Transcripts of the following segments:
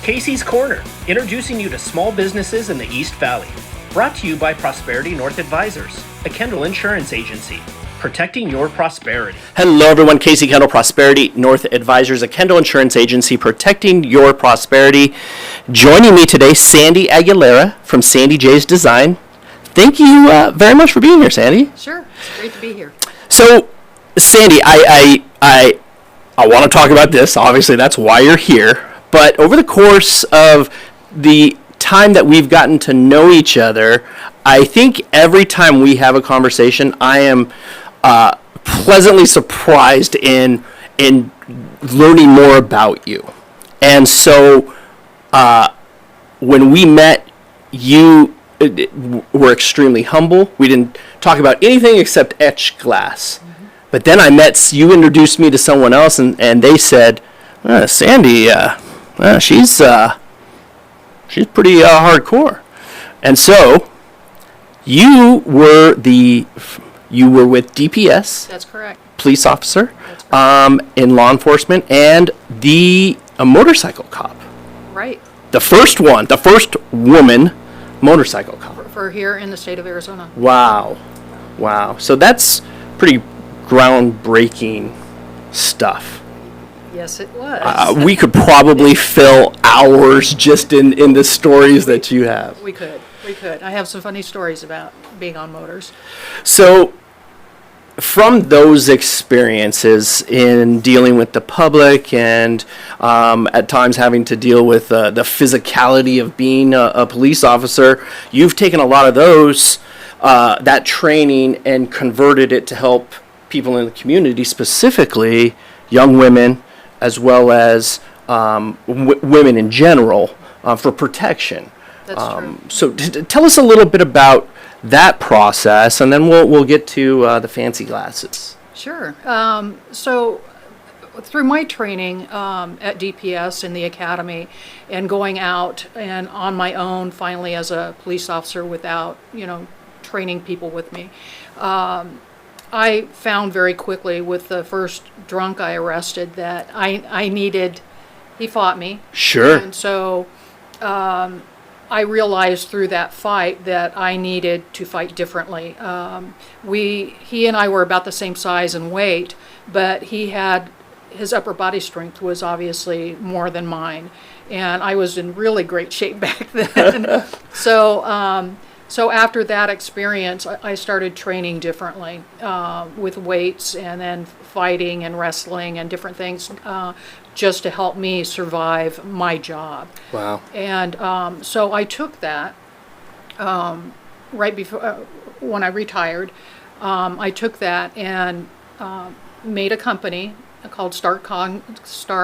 Casey's Corner, introducing you to small businesses in the East Valley. Brought to you by Prosperity North Advisors, a Kendall insurance agency, protecting your prosperity. Hello everyone, Casey Kendall, Prosperity North Advisors, a Kendall insurance agency, protecting your prosperity. Joining me today, Sandy Aguilera from Sandy J's Design. Thank you very much for being here, Sandy. Sure, it's great to be here. So, Sandy, I want to talk about this. Obviously, that's why you're here. But over the course of the time that we've gotten to know each other, I think every time we have a conversation, I am pleasantly surprised in learning more about you. And so, when we met, you were extremely humble. We didn't talk about anything except etched glass. Mm-hmm. But then you introduced me to someone else, and they said, Sandy, she's pretty hardcore. And so you were with DPS. That's correct. Police officer. That's correct. In law enforcement, and a motorcycle cop. Right. The first woman motorcycle cop. For here in the state of Arizona. Wow. So that's pretty groundbreaking stuff. Yes, it was. We could probably fill hours just in the stories that you have. We could. I have some funny stories about being on motors. So, from those experiences in dealing with the public and at times having to deal with the physicality of being a police officer, you've taken a lot of that training and converted it to help people in the community, specifically young women, as well as women in general, for protection. That's true. So tell us a little bit about that process, and then we'll get to the fancy glasses. Sure. So through my training at DPS in the academy, and going out and on my own finally as a police officer without training people with me, I found very quickly with the first drunk I arrested that he fought me. Sure. And so I realized through that fight that I needed to fight differently. He and I were about the same size and weight, but his upper body strength was obviously more than mine. And I was in really great shape back then. So after that experience, I started training differently with weights and then fighting and wrestling and different things just to help me survive my job. Wow. And so I took that right before when I retired. I took that and made a company called Star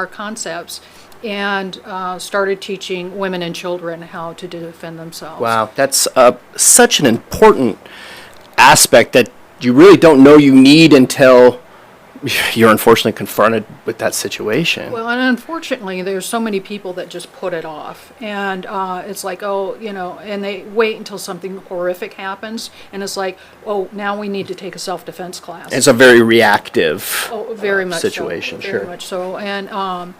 Concepts, and started teaching women and children how to defend themselves. Wow, that's such an important aspect that you really don't know you need until you're unfortunately confronted with that situation. Well, and unfortunately, there's so many people that just put it off. And it's like, and they wait until something horrific happens, and it's like, now we need to take a self-defense class. It's a very reactive very much situation, so. Very much so. And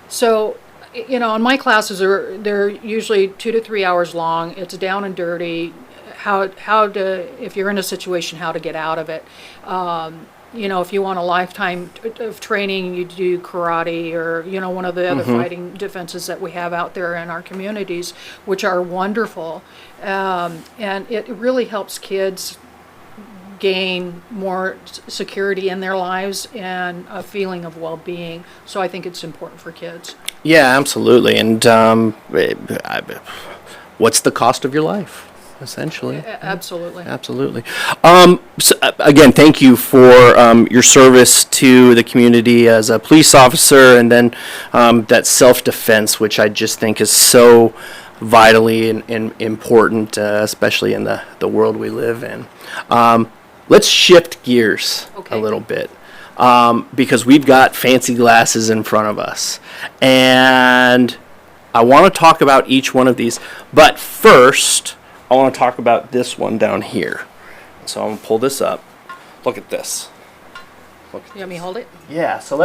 so, and my classes they're usually 2 to 3 hours long. It's down and dirty. How to, if you're in a situation, how to get out of it. If you want a lifetime of training, you do karate or, one of the other fighting defenses that we have out there in our communities, which are wonderful. And it really helps kids gain more security in their lives and a feeling of well-being. So I think it's important for kids. Yeah, absolutely. And what's the cost of your life? Essentially. Absolutely. Absolutely. So, again, thank you for your service to the community as a police officer, and then that self-defense, which I just think is so vitally and important, especially in the world we live in. Let's shift gears a little bit, because we've got fancy glasses in front of us. And I want to talk about each one of these. But first, I want to talk about this one down here. So I'm going to pull this up. Look at this. You want me to hold it? Yeah, so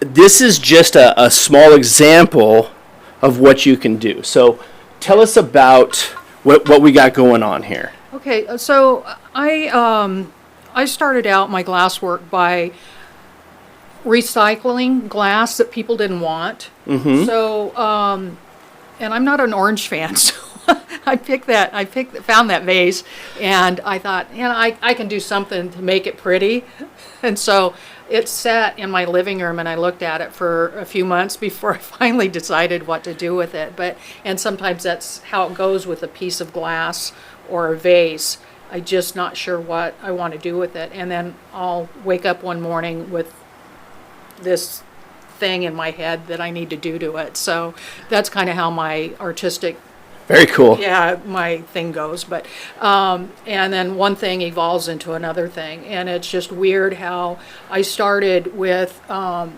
this is just a small example of what you can do. So tell us about what we got going on here. Okay, so I started out my glass work by recycling glass that people didn't want. Mm-hmm. So, and I'm not an orange fan, so found that vase, and I thought, I can do something to make it pretty. And so it sat in my living room, and I looked at it for a few months before I finally decided what to do with it. And sometimes that's how it goes with a piece of glass or a vase. I'm just not sure what I want to do with it. And then I'll wake up one morning with this thing in my head that I need to do to it. So that's kind of how my artistic, Very cool. my thing goes. But and then one thing evolves into another thing, and it's just weird how I started with, and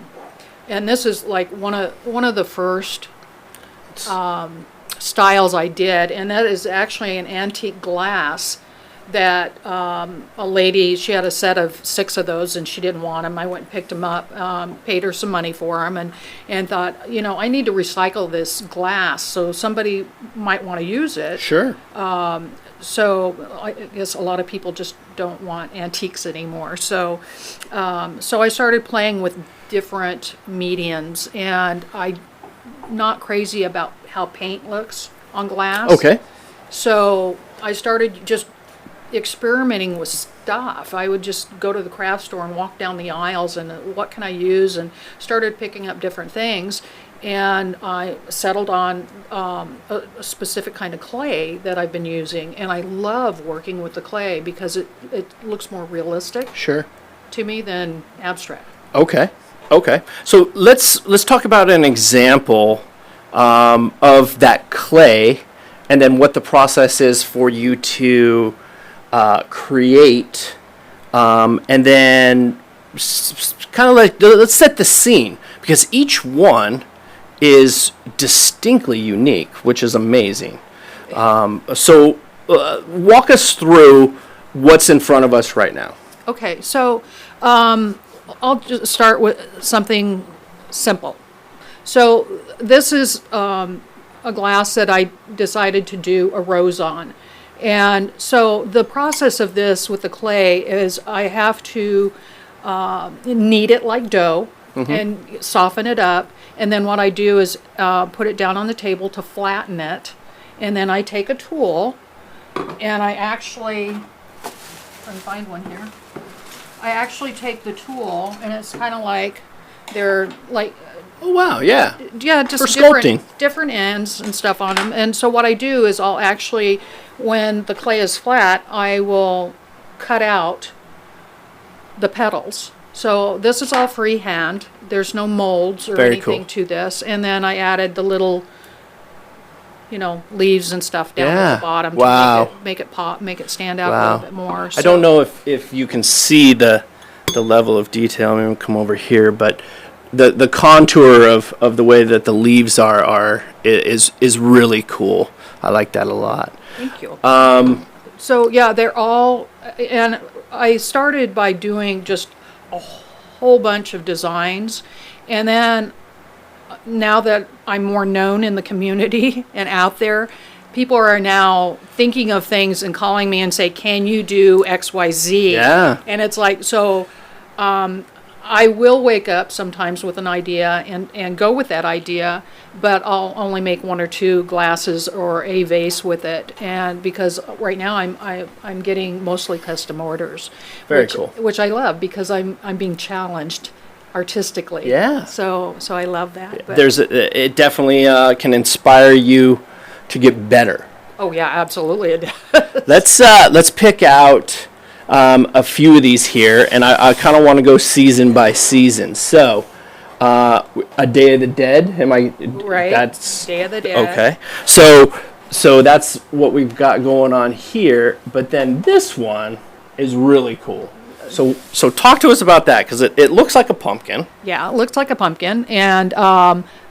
this is like one of the first styles I did, and that is actually an antique glass that a lady, she had a set of 6 of those and she didn't want them. I went and picked them up, paid her some money for them, and thought, I need to recycle this glass so somebody might want to use it. Sure. So I guess a lot of people just don't want antiques anymore. So I started playing with different mediums, and I'm not crazy about how paint looks on glass. Okay. So I started just experimenting with stuff. I would just go to the craft store and walk down the aisles and what can I use, and started picking up different things. And I settled on a specific kind of clay that I've been using, and I love working with the clay because it looks more realistic Sure. to me than abstract. Okay. So let's talk about an example of that clay, and then what the process is for you to create, and then kind of like, let's set the scene, because each one is distinctly unique, which is amazing. So walk us through what's in front of us right now. Okay, so I'll just start with something simple. So this is a glass that I decided to do a rose on. And so the process of this with the clay is I have to knead it like dough and soften it up. And then what I do is put it down on the table to flatten it. And then I take a tool and I actually, if I can find one here, I actually take the tool, and it's kind of like, they're like, Oh wow, yeah. yeah, just For sculpting. different ends and stuff on them. And so what I do is I'll actually, when the clay is flat, I will cut out the petals. So this is all freehand. There's no molds or Very anything cool. to this. And then I added the little, leaves and stuff down Yeah. at the bottom Wow. to make it pop, make it stand out a Wow. little bit more. I don't know if you can see the level of detail. I'm going to come over here, but the contour of the way that the leaves is really cool. I like that a lot. Thank you. So yeah, they're all, and I started by doing just a whole bunch of designs, and then now that I'm more known in the community and out there, people are now thinking of things and calling me and say, "Can you do XYZ?" Yeah. And it's like, so I will wake up sometimes with an idea and go with that idea, but I'll only make 1 or 2 glasses or a vase with it. And because right now I'm getting mostly custom orders. Very cool. Which I love, because I'm being challenged artistically. Yeah. So I love that. But, It definitely can inspire you to get better. oh yeah, absolutely. Let's pick out a few of these here, and I kind of want to go season by season. So, A Day of the Dead. Am I Right. That's Day of the Dead. okay. So that's what we've got going on here. But then this one is really cool. So talk to us about that, because it looks like a pumpkin. Yeah, it looks like a pumpkin, and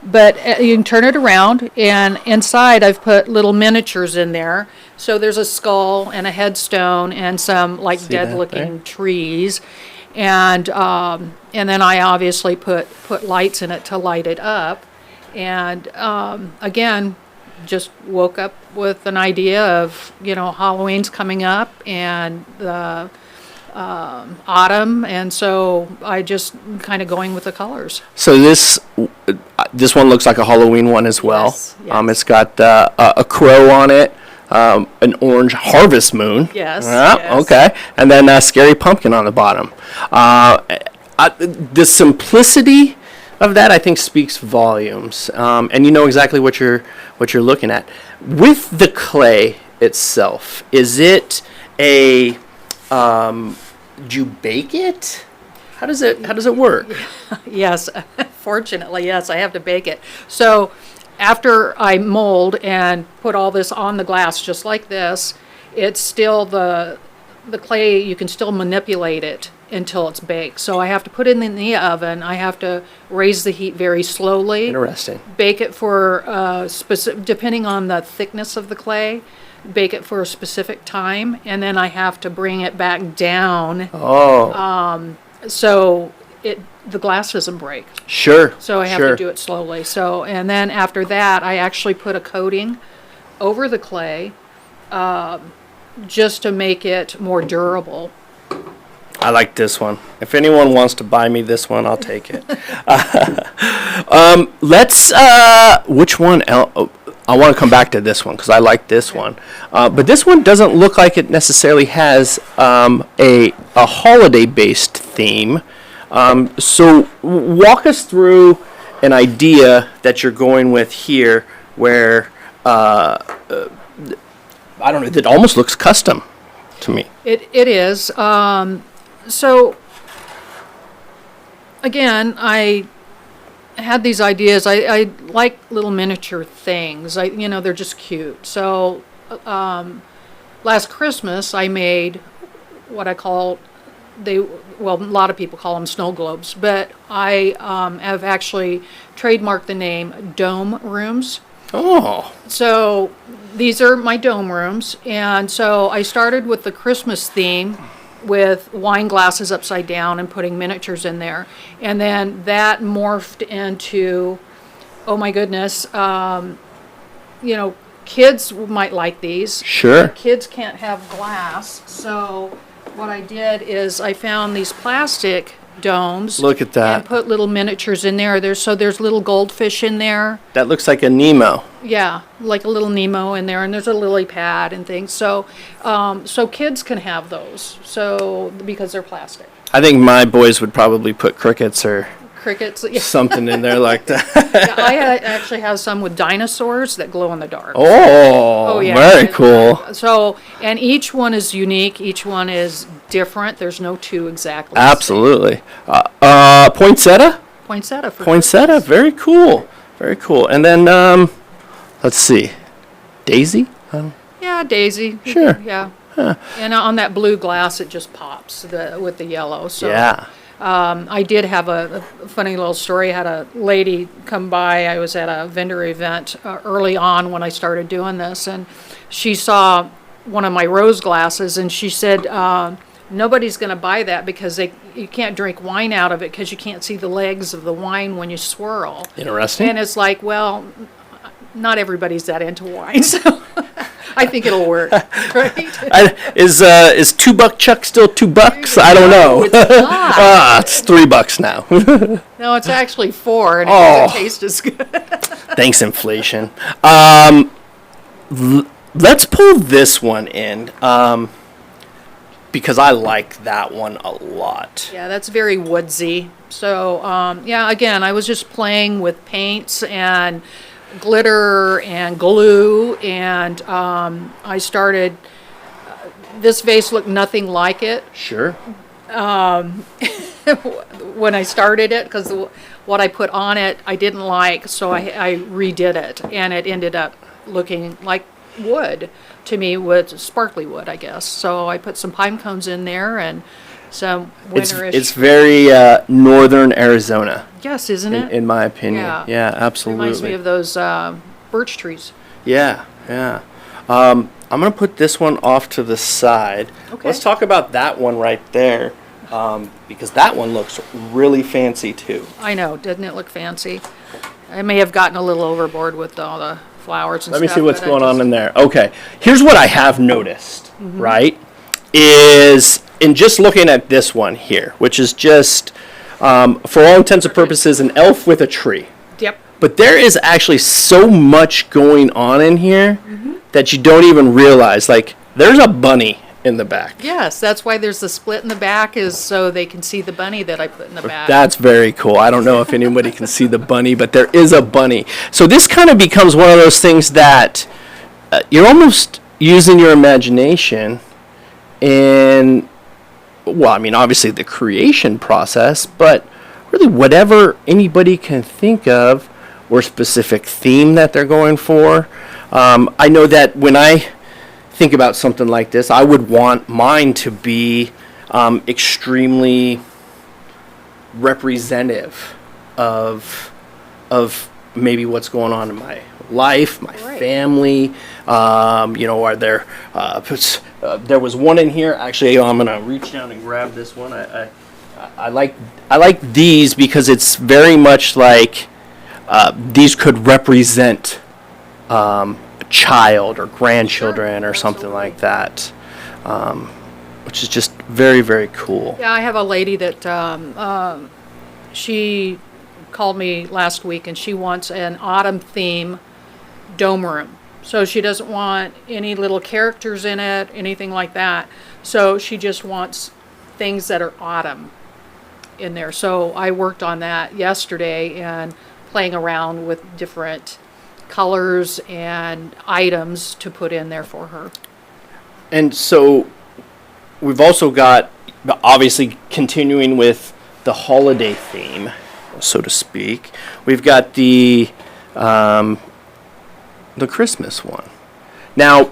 but you can turn it around, and inside I've put little miniatures in there. So there's a skull and a headstone and some like See that dead-looking there? trees, and then I obviously put lights in it to light it up, And again, just woke up with an idea of, Halloween's coming up and the autumn, and so I just kind of going with the colors. So this one looks like a Halloween one as well. Yes, yes. It's got a crow on it, an orange harvest moon. Yes, Yeah, yes. okay. And then a scary pumpkin on the bottom. The simplicity of that, I think, speaks volumes. And you know exactly what you're looking at. With the clay itself, is it a do you bake it? How does it work? Yes, fortunately, yes, I have to bake it. So after I mold and put all this on the glass just like this, it's still the clay, you can still manipulate it until it's baked. So I have to put it in the oven. I have to raise the heat very slowly. Interesting. Bake it for depending on the thickness of the clay, bake it for a specific time, and then I have to bring it back down so the glass doesn't break. Sure. So I have to do it slowly. So, and then after that, I actually put a coating over the clay just to make it more durable. I like this one. If anyone wants to buy me this one, I'll take it. Which one else? I want to come back to this one because I like this one. But this one doesn't look like it necessarily has a holiday-based theme. So walk us through an idea that you're going with here where, I don't know, it almost looks custom to me. It is. So again, I had these ideas. I like little miniature things. They're just cute. So last Christmas I made what I call a lot of people call them snow globes, but I have actually trademarked the name Dome Rooms. Oh. So these are my dome rooms, and so I started with the Christmas theme with wine glasses upside down and putting miniatures in there, and then that morphed into, oh my goodness, kids might like these. Sure. Kids can't have glass, so what I did is I found these plastic domes. Look at that. And put little miniatures in there. There's little goldfish in there. That looks like a Nemo. Yeah, like a little Nemo in there, and there's a lily pad and things. So, so kids can have those. So because they're plastic. I think my boys would probably put crickets or Crickets. something in there like that. Yeah, I actually have some with dinosaurs that glow in the dark. Oh, yeah. Very cool. So, and each one is unique. Each one is different. There's no two exactly. Absolutely. Poinsettia? Poinsettia. Poinsettia. Very cool. Very cool. And then, let's see. Daisy? Yeah, Daisy. Sure. Yeah. Huh. And on that blue glass, it just pops with the yellow. So. Yeah. I did have a funny little story. I had a lady come by. I was at a vendor event early on when I started doing this, and she saw one of my rose glasses, and she said, nobody's going to buy that because you can't drink wine out of it because you can't see the legs of the wine when you swirl. Interesting. And it's like, well, not everybody's that into wine, so I think it'll work, right? Is $2 Chuck still $2? I don't know. It's not. It's $3 now. No, it's actually 4, and it doesn't taste as good. Thanks, inflation. Let's pull this one in because I like that one a lot. Yeah, that's very woodsy. So, yeah, again, I was just playing with paints and glitter and glue, and I started, this vase looked nothing like it Sure. when I started it, because what I put on it I didn't like, so I redid it, and it ended up looking like wood to me, with sparkly wood, I guess. So I put some pine cones in there and some winterish. It's very northern Arizona. Yes, isn't it? In my opinion. Yeah. Yeah, absolutely. Reminds me of those birch trees. Yeah, yeah. I'm going to put this one off to the side. Okay. Let's talk about that one right there, because that one looks really fancy too. I know, doesn't it look fancy? I may have gotten a little overboard with all the flowers and Let stuff. me see what's but I going on just- in there. Okay, here's what I have noticed, right? Is in just looking at this one here, which is just, for all intents and purposes, an elf with a tree. Yep. But there is actually so much going on in here that you don't even realize. Like, there's a bunny in the back. Yes, that's why there's the split in the back, is so they can see the bunny that I put in the back. That's very cool. I don't know if anybody can see the bunny, but there is a bunny. So this kind of becomes one of those things that you're almost using your imagination in, well, I mean, obviously the creation process, but really whatever anybody can think of or specific theme that they're going for. I know that when I think about something like this, I would want mine to be extremely representative of maybe what's going on in my life, my Right. family. Are there? There was one in here. Actually, I'm gonna reach down and grab this one. I like these because it's very much like these could represent a child or grandchildren or something like that, which is just very, very cool. Yeah, I have a lady that she called me last week, and she wants an autumn theme dome room. So she doesn't want any little characters in it, anything like that. So she just wants things that are autumn in there. So I worked on that yesterday and playing around with different colors and items to put in there for her. And so we've also got, obviously continuing with the holiday theme, so to speak, we've got the Christmas one. Now,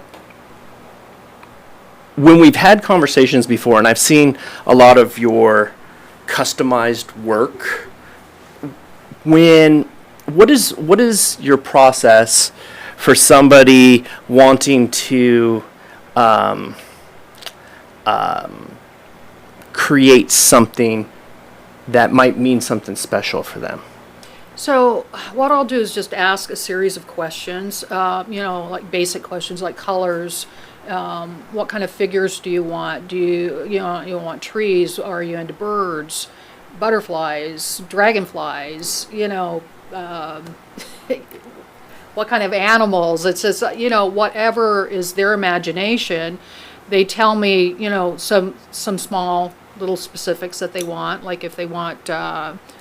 when we've had conversations before, and I've seen a lot of your customized work, what is your process for somebody wanting to create something that might mean something special for them? So what I'll do is just ask a series of questions, like basic questions like colors. What kind of figures do you want? Do you want trees? Are you into birds, butterflies, dragonflies? What kind of animals? It's just, whatever is their imagination. They tell me, some small little specifics that they want, like if they want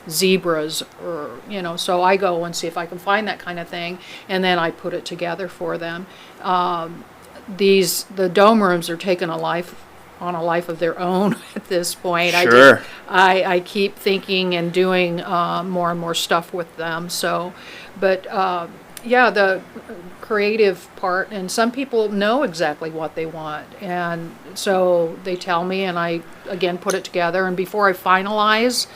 zebras or, so I go and see if I can find that kind of thing, and then I put it together for them. The dome rooms are taking a life of their own at this point. Sure. I keep thinking and doing more and more stuff with them. So, but the creative part, and some people know exactly what they want, and so they tell me, and I again put it together. And before I finalize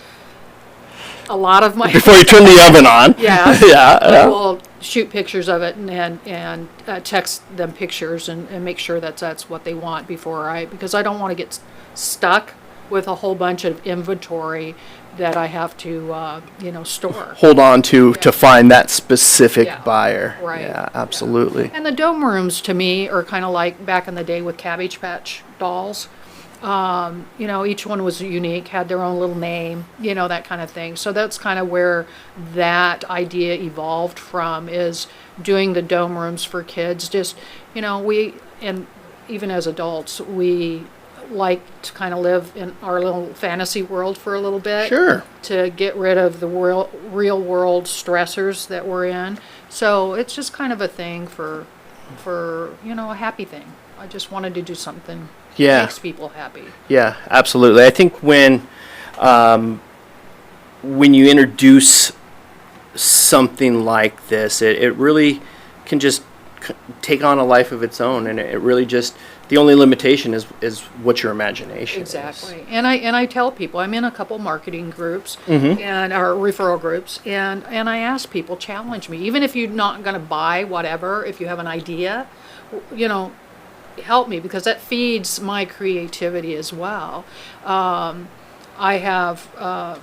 a lot of my Before you turn the oven on. yeah, Yeah. I will shoot pictures of it and text them pictures and make sure that's what they want because I don't want to get stuck with a whole bunch of inventory that I have to store. Hold on to find that specific Yeah. buyer. Right. Yeah, absolutely. And the dome rooms to me are kind of like back in the day with Cabbage Patch dolls. Each one was unique, had their own little name, that kind of thing. So that's kind of where that idea evolved from, is doing the dome rooms for kids. Just, and even as adults, we like to kind of live in our little fantasy world for a little bit. Sure. To get rid of the real world stressors that we're in. So it's just kind of a thing for a happy thing. I just wanted to do something that makes people happy. Yeah, absolutely. I think when you introduce something like this, it really can just take on a life of its own, and it really just, the only limitation is what your imagination Exactly. is. And I tell people, I'm in a couple marketing groups and or referral groups, and I ask people, challenge me. Even if you're not going to buy whatever, if you have an idea, help me, because that feeds my creativity as well. I have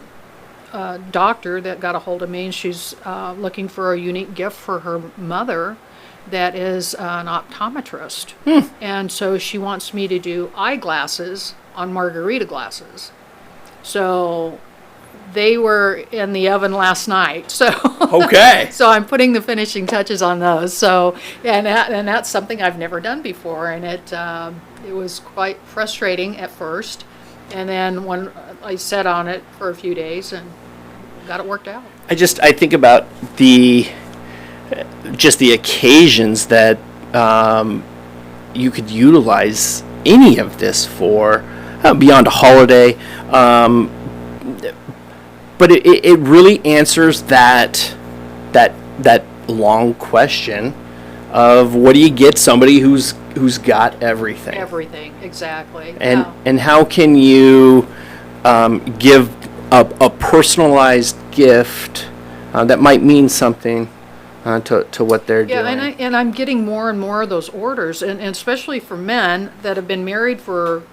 doctor that got a hold of me, and she's looking for a unique gift for her mother that is an optometrist. And so she wants me to do eyeglasses on margarita glasses. So they were in the oven last night. So Okay. so I'm putting the finishing touches on those. So and that's something I've never done before, and it was quite frustrating at first. And then when I sat on it for a few days and got it worked out. I think about the occasions that you could utilize any of this for, beyond a holiday. But it really answers that long question of what do you get somebody who's got everything. Everything, exactly. And how can you give a personalized gift that might mean something to what they're doing. And I'm getting more and more of those orders, and especially for men that have been married for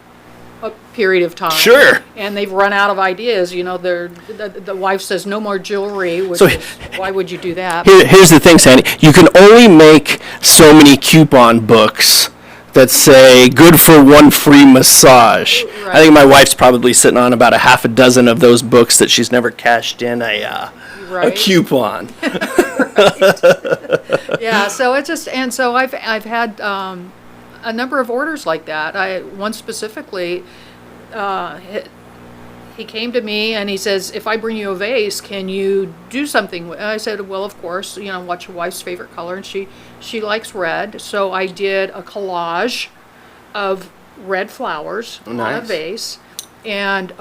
a period of time. Sure. And they've run out of ideas. You know, the wife says no more jewelry. Why would you do that? Here's the thing, Sandy. You can only make so many coupon books that say good for one free massage. Right. I think my wife's probably sitting on about a half a dozen of those books that she's never cashed in a coupon. Yeah, so it's just, and so I've had a number of orders like that. One specifically, he came to me and he says, if I bring you a vase, can you do something? I said, well, of course, what's your wife's favorite color? And she likes red, so I did a collage of red flowers on a vase, and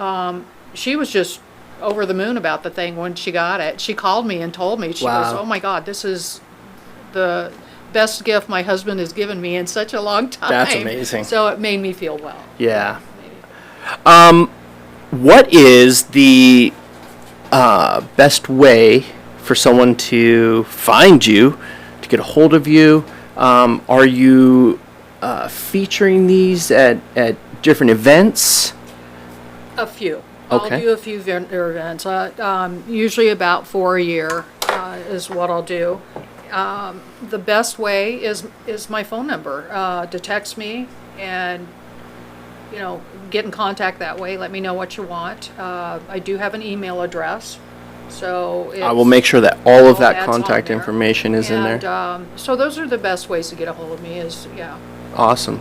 she was just over the moon about the thing when she got it. She called me and told me, she goes, oh my God, this is the best gift my husband has given me in such a long time. That's amazing. So it made me feel well. Yeah. What is the best way for someone to find you, to get a hold of you? Are you featuring these at different events? A few. Okay. I'll do a few vendor events. Usually about 4 a year is what I'll do. The best way is my phone number. To text me and get in contact that way. Let me know what you want. I do have an email address, so I will make sure that all of that that's on contact there. information is in there. So those are the best ways to get a hold of me. Awesome.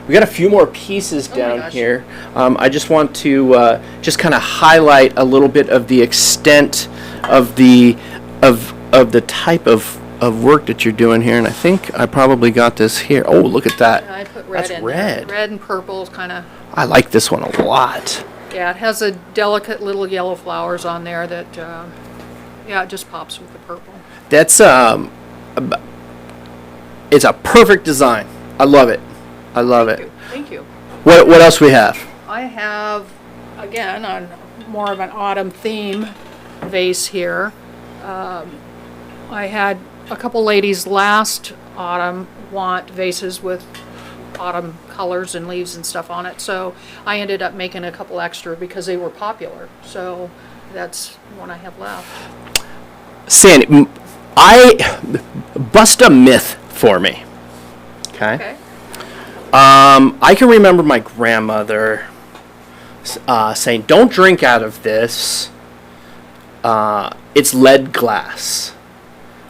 We got a few more pieces down here. I just want to just kind of highlight a little bit of the extent of the type of work that you're doing here, and I think I probably got this here. Oh, look at that. I put red That's in red. there. Red and purple kind of. I like this one a lot. Yeah, it has a delicate little yellow flowers on there that, it just pops with the purple. That's it's a perfect design. I love it. Thank you. What else we have? I have, again, on more of an autumn theme vase here. I had a couple ladies last autumn want vases with autumn colors and leaves and stuff on it, so I ended up making a couple extra because they were popular. So that's one I have left. Sandy, bust a myth for me. Okay. I can remember my grandmother saying, "Don't drink out of this. It's lead glass."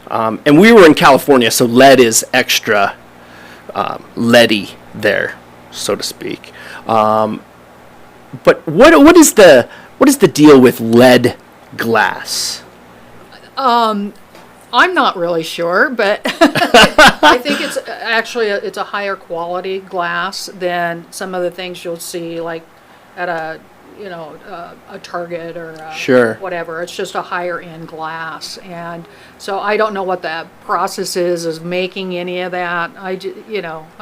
And we were in California, so lead is extra leady there, so to speak. But what is the deal with lead glass? I'm not really sure, but I think it's actually it's a higher quality glass than some of the things you'll see like at a Target or whatever. It's just a higher end glass, and so I don't know what that process is making any of that. I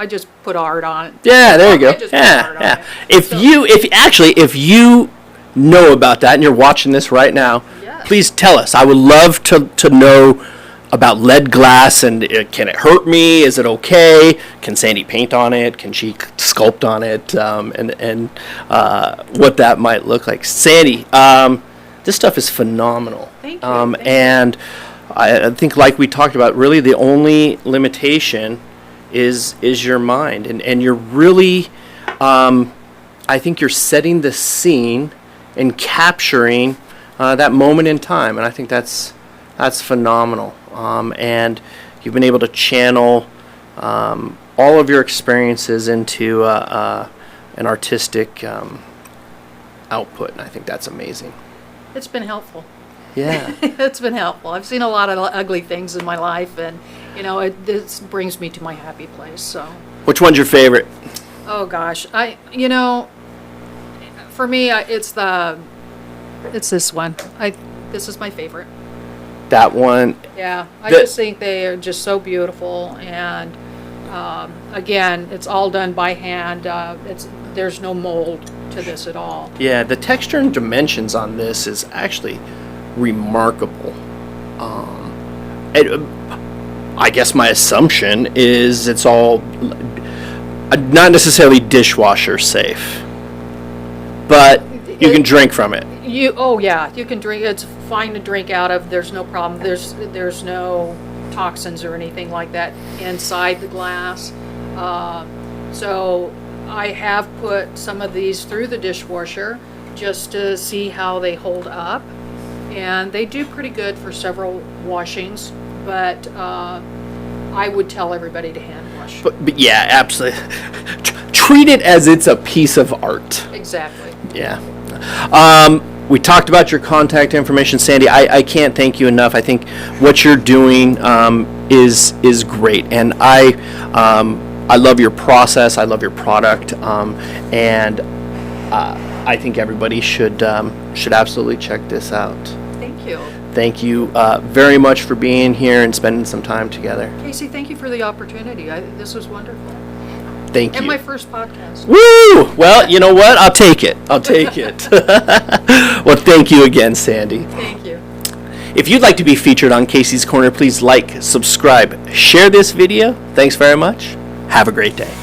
just put art on it. Yeah, there you go. Yeah. If you know about that and you're watching this right now, please tell us. I would love to know about lead glass, and can it hurt me? Is it okay? Can Sandy paint on it? Can she sculpt on it? And what that might look like. Sandy, This stuff is phenomenal. Thank you. Thank you. And I think, like we talked about, really the only limitation is your mind, and you're really, I think you're setting the scene and capturing that moment in time, and I think that's phenomenal. And you've been able to channel all of your experiences into an artistic output, and I think that's amazing. It's been helpful. Yeah. It's been helpful. I've seen a lot of ugly things in my life, and this brings me to my happy place. So. Which one's your favorite? Oh gosh, for me, it's this one. This is my favorite. That one. Yeah, I just think they are just so beautiful, and again, it's all done by hand. There's no mold to this at all. Yeah, the texture and dimensions on this is actually remarkable. I guess my assumption is it's all not necessarily dishwasher safe, but you can drink from it. You can drink. It's fine to drink out of. There's no problem. There's no toxins or anything like that inside the glass. So I have put some of these through the dishwasher just to see how they hold up, and they do pretty good for several washings. But I would tell everybody to hand wash. But yeah, absolutely. Treat it as it's a piece of art. Exactly. Yeah. We talked about your contact information, Sandy. I can't thank you enough. I think what you're doing is great, and I love your process. I love your product, and I think everybody should absolutely check this out. Thank you. Thank you very much for being here and spending some time together. Casey, thank you for the opportunity. This was wonderful. Thank you. And my first podcast. Woo! Well, you know what? I'll take it. Well, thank you again, Sandy. Thank you. If you'd like to be featured on Casey's Corner, please like, subscribe, share this video. Thanks very much. Have a great day.